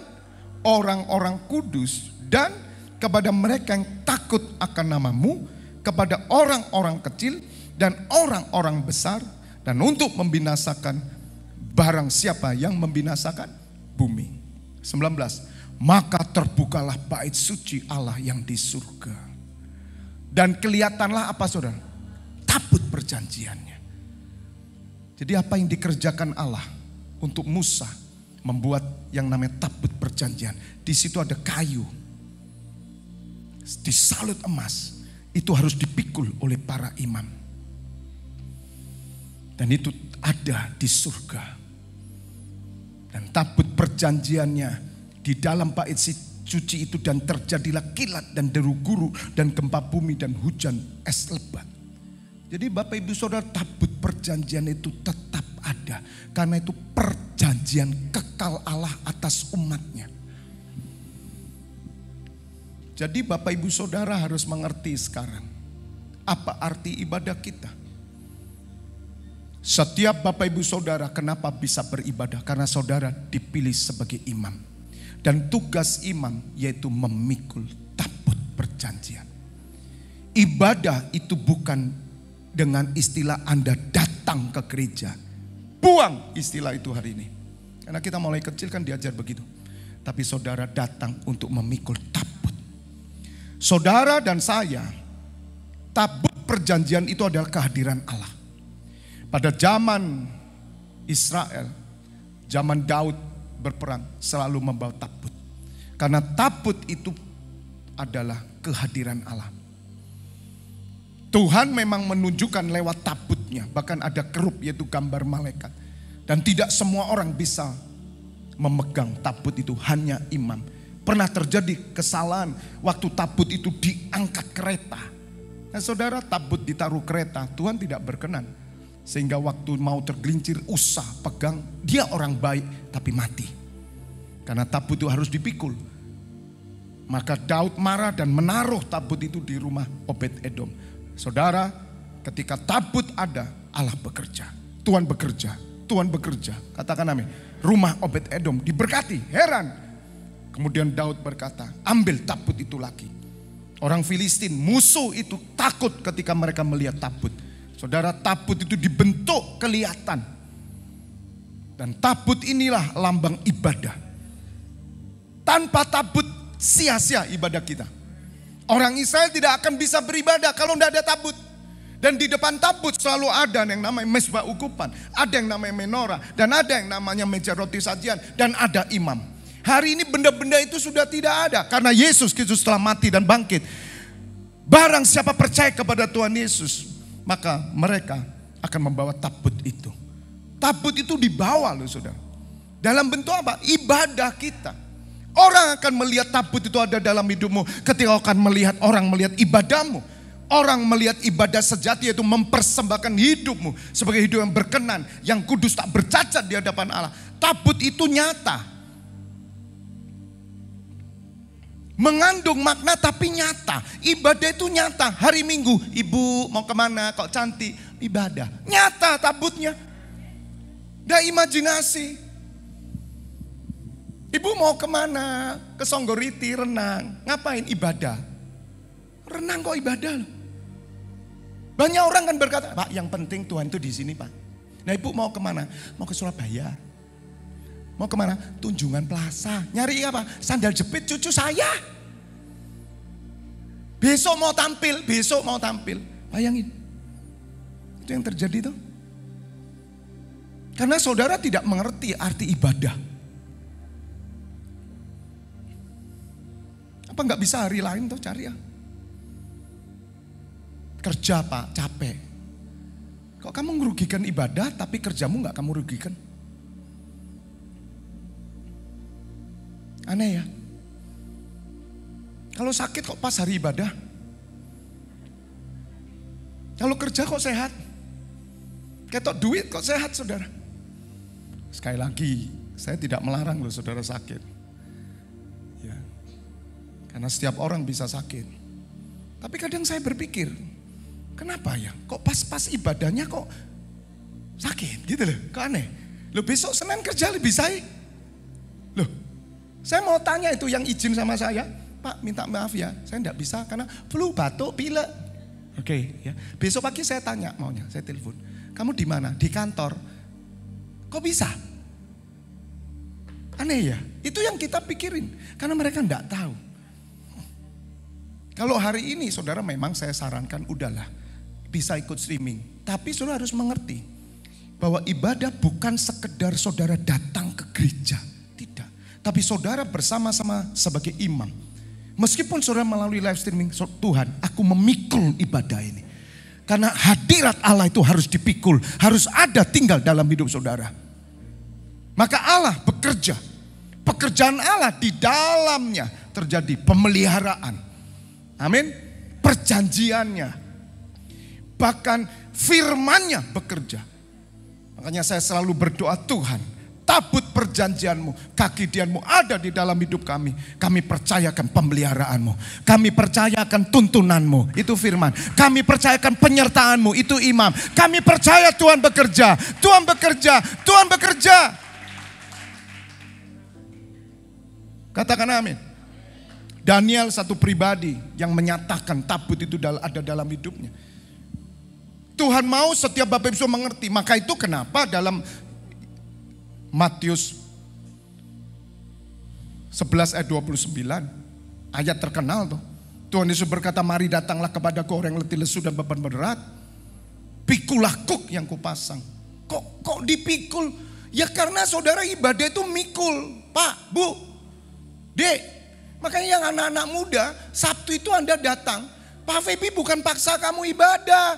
orang-orang kudus dan kepada mereka yang takut akan namamu, kepada orang-orang kecil dan orang-orang besar, dan untuk membinasakan barang siapa yang membinasakan bumi. 19. Maka terbukalah bait suci Allah yang di surga. Dan kelihatanlah apa saudara? Tabut perjanjiannya. Jadi apa yang dikerjakan Allah untuk Musa membuat yang namanya tabut perjanjian. Di situ ada kayu, disalut emas. Itu harus dipikul oleh para imam. Dan itu ada di surga. Dan tabut perjanjiannya di dalam bait suci itu, dan terjadilah kilat dan deru guru dan gempa bumi dan hujan es lebat. Jadi Bapak Ibu Saudara, tabut perjanjian itu tetap ada. Karena itu perjanjian kekal Allah atas umatnya. Jadi Bapak Ibu Saudara harus mengerti sekarang apa arti ibadah kita. Setiap Bapak Ibu Saudara kenapa bisa beribadah? Karena saudara dipilih sebagai imam. Dan tugas imam yaitu memikul tabut perjanjian. Ibadah itu bukan dengan istilah Anda datang ke gereja. Buang istilah itu hari ini. Karena kita mulai kecil kan diajar begitu. Tapi saudara datang untuk memikul tabut. Saudara dan saya, tabut perjanjian itu adalah kehadiran Allah. Pada zaman Israel, zaman Daud berperang selalu membawa tabut. Karena tabut itu adalah kehadiran Allah. Tuhan memang menunjukkan lewat tabutnya. Bahkan ada kerup yaitu gambar malaikat. Dan tidak semua orang bisa memegang tabut itu, hanya imam. Pernah terjadi kesalahan waktu tabut itu diangkat kereta. Nah saudara, tabut ditaruh kereta, Tuhan tidak berkenan. Sehingga waktu mau tergelincir usah pegang, dia orang baik tapi mati. Karena tabut itu harus dipikul. Maka Daud marah dan menaruh tabut itu di rumah Obed-Edom. Saudara, ketika tabut ada, Allah bekerja. Tuhan bekerja, Tuhan bekerja. Katakan amin. Rumah Obed-Edom diberkati, heran. Kemudian Daud berkata, ambil tabut itu lagi. Orang Filistin, musuh itu takut ketika mereka melihat tabut. Saudara, tabut itu dibentuk kelihatan. Dan tabut inilah lambang ibadah. Tanpa tabut sia-sia ibadah kita. Orang Israel tidak akan bisa beribadah kalau tidak ada tabut. Dan di depan tabut selalu ada yang namanya mezbah ukupan. Ada yang namanya menorah. Dan ada yang namanya meja roti sajian. Dan ada imam. Hari ini benda-benda itu sudah tidak ada. Karena Yesus Kristus telah mati dan bangkit. Barang siapa percaya kepada Tuhan Yesus, maka mereka akan membawa tabut itu. Tabut itu dibawa loh saudara. Dalam bentuk apa? Ibadah kita. Orang akan melihat tabut itu ada dalam hidupmu ketika akan melihat orang melihat ibadahmu. Orang melihat ibadah sejati yaitu mempersembahkan hidupmu sebagai hidup yang berkenan, yang kudus, tak bercacat di hadapan Allah. Tabut itu nyata. Mengandung makna tapi nyata. Ibadah itu nyata. Hari Minggu, ibu mau kemana? Kok cantik? Ibadah. Nyata tabutnya. Ada imajinasi. Ibu mau kemana? Ke Songgoriti, renang. Ngapain? Ibadah. Renang kok ibadah loh. Banyak orang kan berkata, Pak, yang penting Tuhan itu di sini, Pak. Nah, ibu mau kemana? Mau ke Surabaya. Mau kemana? Tunjungan Plaza. Nyari apa? Sandal jepit cucu saya. Besok mau tampil, besok mau tampil. Bayangin. Itu yang terjadi tuh. Karena saudara tidak mengerti arti ibadah. Apa nggak bisa hari lain tuh cari ya? Kerja Pak, capek. Kok kamu merugikan ibadah tapi kerjamu nggak kamu rugikan? Aneh ya. Kalau sakit kok pas hari ibadah. Kalau kerja kok sehat. Ketok duit kok sehat saudara. Sekali lagi, saya tidak melarang loh saudara sakit. Ya. Karena setiap orang bisa sakit. Tapi kadang saya berpikir, kenapa ya? Kok pas-pas ibadahnya kok sakit gitu loh. Kok aneh. Loh besok Senin kerja lebih saya. Loh, saya mau tanya itu yang izin sama saya. Pak minta maaf ya, saya enggak bisa karena flu, batuk, pilek. Oke, ya. Besok pagi saya tanya maunya, saya telepon. Kamu di mana? Di kantor. Kok bisa? Aneh ya. Itu yang kita pikirin. Karena mereka enggak tahu. Kalau hari ini saudara memang saya sarankan udahlah. Bisa ikut streaming. Tapi saudara harus mengerti. Bahwa ibadah bukan sekedar saudara datang ke gereja. Tidak. Tapi saudara bersama-sama sebagai imam. Meskipun saudara melalui live streaming, Tuhan, aku memikul ibadah ini. Karena hadirat Allah itu harus dipikul, harus ada tinggal dalam hidup saudara. Maka Allah bekerja. Pekerjaan Allah di dalamnya terjadi pemeliharaan. Amin. Perjanjiannya. Bahkan firman-Nya bekerja. Makanya saya selalu berdoa, Tuhan, tabut perjanjianmu, kegidianmu ada di dalam hidup kami. Kami percayakan pemeliharaanmu. Kami percayakan tuntunanmu, itu firman. Kami percayakan penyertaanmu, itu imam. Kami percaya Tuhan bekerja, Tuhan bekerja, Tuhan bekerja. Katakan amin. Daniel satu pribadi yang menyatakan tabut itu ada dalam hidupnya. Tuhan mau setiap Bapak Ibu mengerti. Maka itu kenapa dalam Matius 11 ayat 29, ayat terkenal tuh. Tuhan Yesus berkata, mari datanglah kepadaku orang yang letih lesu dan beban berat. Pikulah kuk yang kupasang. Kok dipikul? Ya karena saudara ibadah itu mikul. Pak, Bu, Dek. Makanya yang anak-anak muda, Sabtu itu Anda datang. Pak Febi bukan paksa kamu ibadah.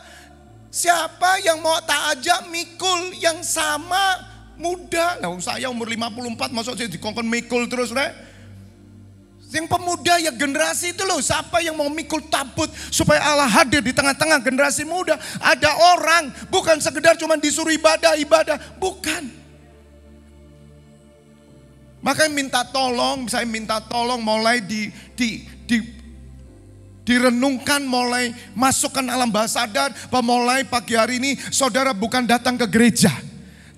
Siapa yang mau tak ajak mikul yang sama muda. Nah, saya umur 54 masuk saya dikongkon mikul terus, Rek. Yang pemuda ya generasi itu loh, siapa yang mau mikul tabut supaya Allah hadir di tengah-tengah generasi muda. Ada orang, bukan sekedar cuma disuruh ibadah, bukan. Makanya saya minta tolong mulai direnungkan, mulai masukkan alam bawah sadar bahwa mulai pagi hari ini saudara bukan datang ke gereja.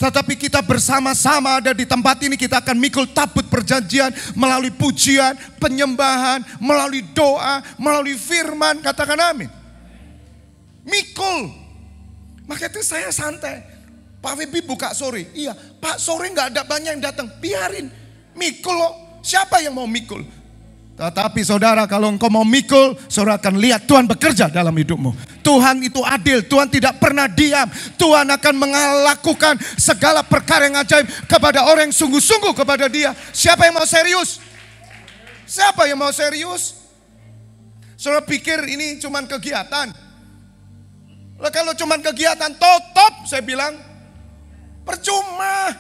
Tetapi kita bersama-sama ada di tempat ini, kita akan mikul tabut perjanjian melalui pujian, penyembahan, melalui doa, melalui firman. Katakan amin. Mikul. Maka itu saya santai. Pak Febi buka sore. Iya, Pak sore gak ada banyak yang datang. Biarin. Mikul loh. Siapa yang mau mikul? Tetapi saudara, kalau engkau mau mikul, saudara akan lihat Tuhan bekerja dalam hidupmu. Tuhan itu adil, Tuhan tidak pernah diam. Tuhan akan melakukan segala perkara yang ajaib kepada orang yang sungguh-sungguh kepada Dia. Siapa yang mau serius? Siapa yang mau serius? Saudara pikir ini cuma kegiatan? Lah kalau cuma kegiatan top, saya bilang percuma.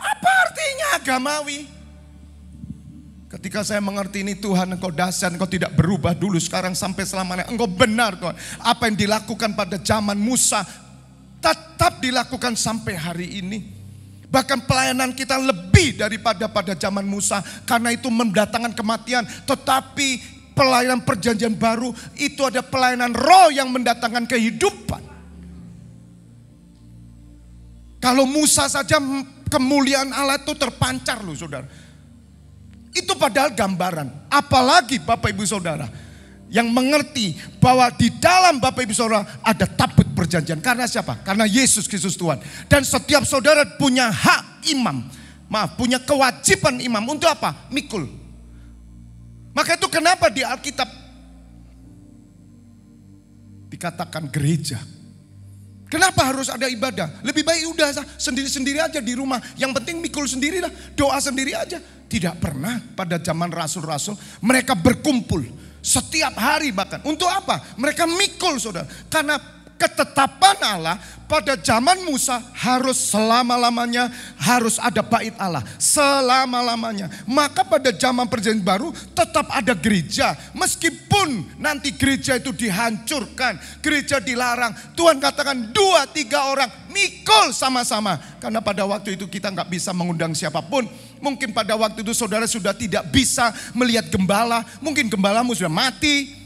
Apa artinya agamawi? Ketika saya mengerti ini, Tuhan engkau dahsyat, engkau tidak berubah dulu, sekarang sampai selamanya. Engkau benar Tuhan. Apa yang dilakukan pada zaman Musa tetap dilakukan sampai hari ini. Bahkan pelayanan kita lebih daripada pada zaman Musa. Karena itu mendatangkan kematian. Tetapi pelayanan perjanjian baru itu ada pelayanan roh yang mendatangkan kehidupan. Kalau Musa saja kemuliaan Allah itu terpancar loh saudara. Itu padahal gambaran. Apalagi Bapak Ibu Saudara yang mengerti bahwa di dalam Bapak Ibu Saudara ada tabut perjanjian. Karena siapa? Karena Yesus Kristus Tuhan. Dan setiap saudara punya hak imam. Punya kewajiban imam. Untuk apa? Mikul. Maka itu kenapa di Alkitab dikatakan gereja. Kenapa harus ada ibadah? Lebih baik udah sendiri-sendiri aja di rumah. Yang penting mikul sendiri lah. Doa sendiri aja. Tidak pernah pada zaman rasul-rasul mereka berkumpul. Setiap hari bahkan. Untuk apa? Mereka mikul saudara. Karena ketetapan Allah pada zaman Musa harus selama-lamanya harus ada bait Allah. Selama-lamanya. Maka pada zaman perjanjian baru tetap ada gereja. Meskipun nanti gereja itu dihancurkan. Gereja dilarang. Tuhan katakan 2-3 orang mikul sama-sama. Karena pada waktu itu kita nggak bisa mengundang siapapun. Mungkin pada waktu itu saudara sudah tidak bisa melihat gembala. Mungkin gembalamu sudah mati.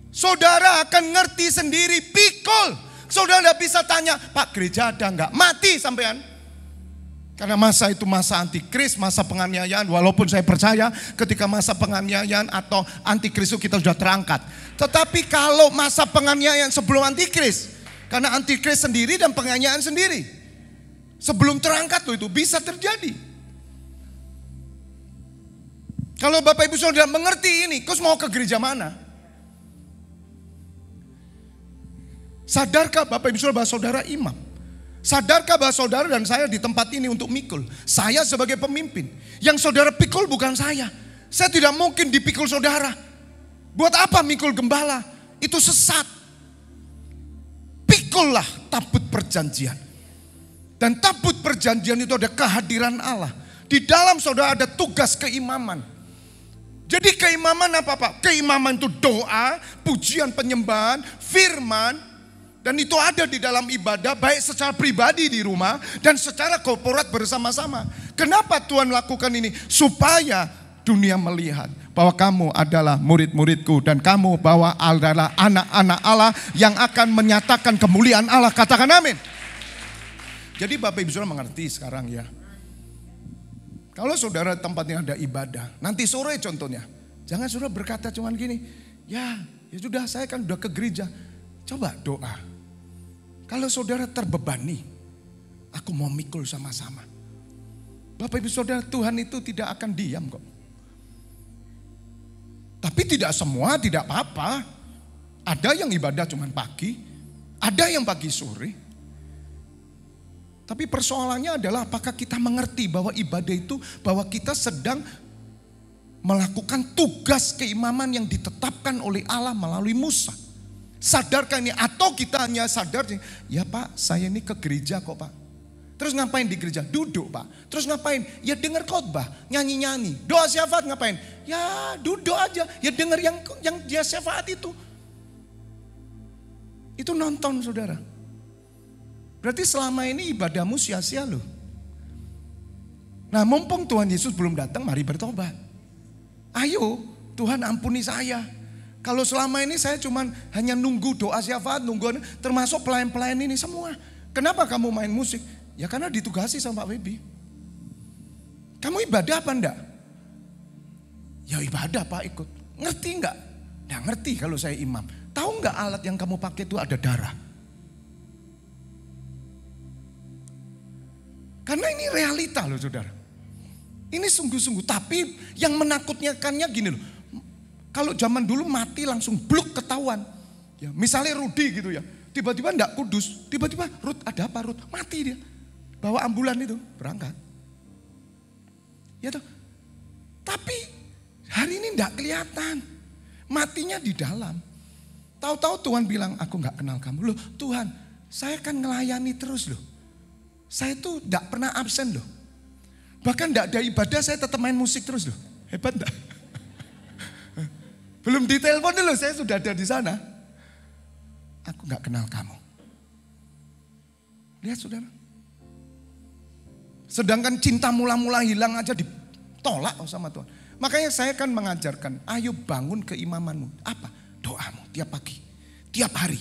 Saudara akan ngerti sendiri, pikul. Saudara tidak bisa tanya, Pak gereja ada enggak? Mati sampean. Karena masa itu masa antikris, masa penganiayaan. Walaupun saya percaya ketika masa penganiayaan atau antikris itu kita sudah terangkat. Tetapi kalau masa penganiayaan sebelum antikris. Karena antikris sendiri dan penganiayaan sendiri. Sebelum terangkat loh itu bisa terjadi. Kalau Bapak Ibu Saudara mengerti ini, kau mau ke gereja mana? Sadarkah Bapak Ibu Saudara bahwa saudara imam? Sadarkah bahwa saudara dan saya di tempat ini untuk mikul? Saya sebagai pemimpin. Yang saudara pikul bukan saya. Saya tidak mungkin dipikul saudara. Buat apa mikul gembala? Itu sesat. Pikullah tabut perjanjian. Dan tabut perjanjian itu ada kehadiran Allah. Di dalam saudara ada tugas keimaman. Jadi keimaman apa Pak? Keimaman itu doa, pujian, penyembahan, firman. Dan itu ada di dalam ibadah baik secara pribadi di rumah dan secara korporat bersama-sama. Kenapa Tuhan lakukan ini? Supaya dunia melihat bahwa kamu adalah murid-muridku dan kamu bahwa adalah anak-anak Allah yang akan menyatakan kemuliaan Allah. Katakan amin. Jadi Bapak Ibu Saudara mengerti sekarang ya. Kalau saudara tempatnya ada ibadah, nanti sore contohnya, jangan saudara berkata cuman gini, ya sudah saya kan udah ke gereja, coba doa. Kalau saudara terbebani, aku mau mikul sama-sama. Bapak Ibu Saudara, Tuhan itu tidak akan diam kok. Tapi tidak semua, tidak apa-apa. Ada yang ibadah cuman pagi, ada yang pagi sore. Tapi persoalannya adalah apakah kita mengerti bahwa ibadah itu bahwa kita sedang melakukan tugas keimaman yang ditetapkan oleh Allah melalui Musa. Sadarkah ini? Atau kita hanya sadar, ya Pak saya ini ke gereja kok Pak. Terus ngapain di gereja? Duduk Pak. Terus ngapain? Ya dengar khotbah, nyanyi-nyanyi. Doa syafaat ngapain? Ya duduk aja, ya dengar yang dia syafaat itu. Itu nonton saudara. Berarti selama ini ibadahmu sia-sia loh. Nah mumpung Tuhan Yesus belum datang, mari bertobat. Ayo Tuhan ampuni saya. Kalau selama ini saya cuman hanya nunggu doa syafaat, termasuk pelayan-pelayan ini semua. Kenapa kamu main musik? Ya karena ditugasi sama Pak Webi. Kamu ibadah apa enggak? Ya ibadah Pak ikut. Ngerti enggak? Enggak ngerti kalau saya imam. Tahu enggak alat yang kamu pakai itu ada darah? Karena ini realita loh saudara. Ini sungguh-sungguh. Tapi yang menakutkannya gini loh. Kalau zaman dulu mati langsung bluk ketahuan. Ya, misalnya Rudi gitu ya. Tiba-tiba enggak kudus. Tiba-tiba Rut ada apa Rut? Mati dia. Bawa ambulan itu berangkat. Ya toh. Tapi hari ini enggak kelihatan. Matinya di dalam. Tahu-tahu Tuhan bilang aku enggak kenal kamu. Loh Tuhan saya kan ngelayani terus loh. Saya tuh enggak pernah absen loh. Bahkan enggak ada ibadah saya tetap main musik terus loh. Hebat enggak? Belum ditelepon dulu saya sudah ada di sana. Aku enggak kenal kamu. Lihat saudara. Sedangkan cinta mula-mula hilang aja ditolak sama Tuhan. Makanya saya kan mengajarkan, ayo bangun keimamanmu. Apa? Doamu tiap pagi, tiap hari.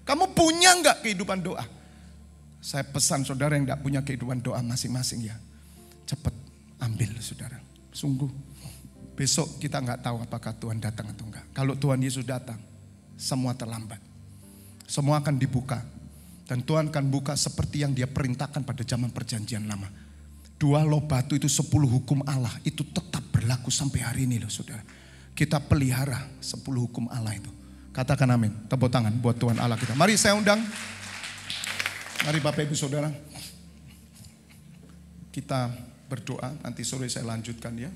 Kamu punya enggak kehidupan doa? Saya pesan saudara yang enggak punya kehidupan doa masing-masing ya. Cepat ambil saudara. Sungguh. Besok kita enggak tahu apakah Tuhan datang atau enggak. Kalau Tuhan Yesus datang, semua terlambat. Semua akan dibuka. Dan Tuhan akan buka seperti yang Dia perintahkan pada zaman perjanjian lama. 2 loh batu itu 10 hukum Allah. Itu tetap berlaku sampai hari ini loh saudara. Kita pelihara 10 hukum Allah itu. Katakan amin. Tepuk tangan buat Tuhan Allah kita. Mari saya undang. Mari Bapak Ibu Saudara. Kita berdoa. Nanti sore saya lanjutkan ya.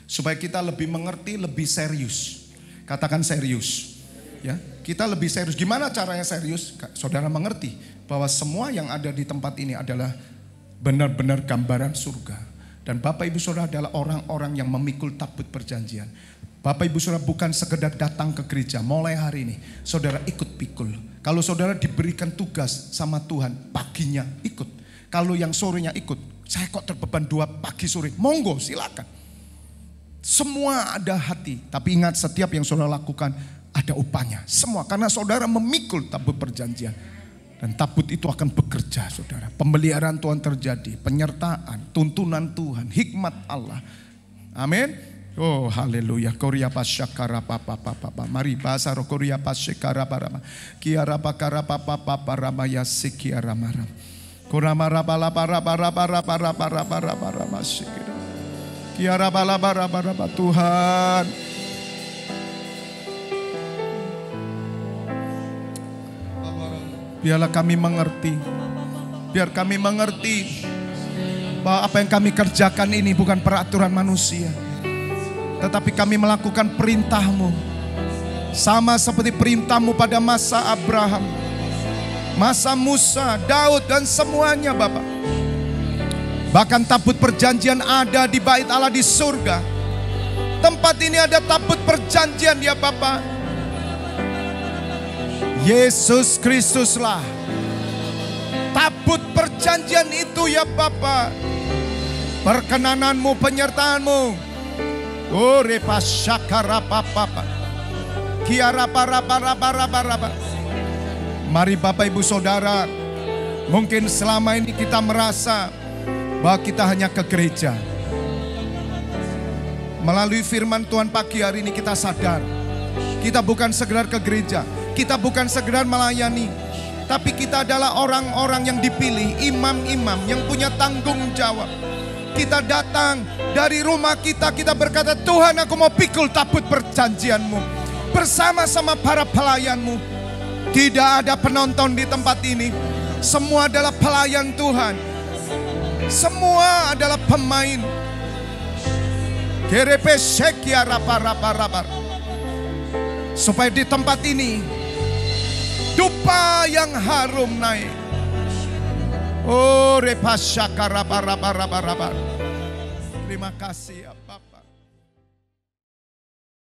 Supaya kita lebih mengerti, lebih serius. Katakan serius. Ya, kita lebih serius. Gimana caranya serius? Saudara mengerti bahwa semua yang ada di tempat ini adalah benar-benar gambaran surga. Dan Bapak Ibu Saudara adalah orang-orang yang memikul tabut perjanjian. Bapak Ibu Saudara bukan sekedar datang ke gereja. Mulai hari ini saudara ikut pikul. Kalau saudara diberikan tugas sama Tuhan, paginya ikut. Kalau yang sorenya ikut, saya kok terbeban 2 pagi sore. Monggo silakan. Semua ada hati. Tapi ingat, setiap yang saudara lakukan ada upahnya. Semua karena saudara memikul tabut perjanjian. Dan tabut itu akan bekerja saudara. Pemeliharaan Tuhan terjadi. Penyertaan, tuntunan Tuhan, hikmat Allah. Amin. Oh haleluya. Korea pasyakara papa papa. Mari bahasa roh Korea pasyakara parama. Kiara pakara papa papa ramaya sikiara maram. Korama rabala para para para para para para para masikira. Kiara bala bara bara Tuhan. Biarlah kami mengerti. Biar kami mengerti bahwa apa yang kami kerjakan ini bukan peraturan manusia. Tetapi kami melakukan perintah-Mu. Sama seperti perintah-Mu pada masa Abraham. Masa Musa, Daud dan semuanya Bapak. Bahkan tabut perjanjian ada di bait Allah di surga. Tempat ini ada tabut perjanjian ya Bapak. Yesus Kristuslah tabut perjanjian itu ya Bapa. Perkenananmu, penyertaanmu. Oh repasyakara papa. Kiara para para para para. Mari Bapak Ibu Saudara. Mungkin selama ini kita merasa bahwa kita hanya ke gereja. Melalui firman Tuhan pagi hari ini kita sadar. Kita bukan sekedar ke gereja. Kita bukan sekedar melayani, tapi kita adalah orang-orang yang dipilih, imam-imam yang punya tanggung jawab. Kita datang dari rumah kita berkata, Tuhan aku mau pikul tabut perjanjian-Mu bersama-sama para pelayan-Mu. Tidak ada penonton di tempat ini. Semua adalah pelayan Tuhan. Semua adalah pemain. Kerepe sekia rapa. Supaya di tempat ini dupa yang harum naik. Oh repasyaka raba. Terima kasih ya Bapak.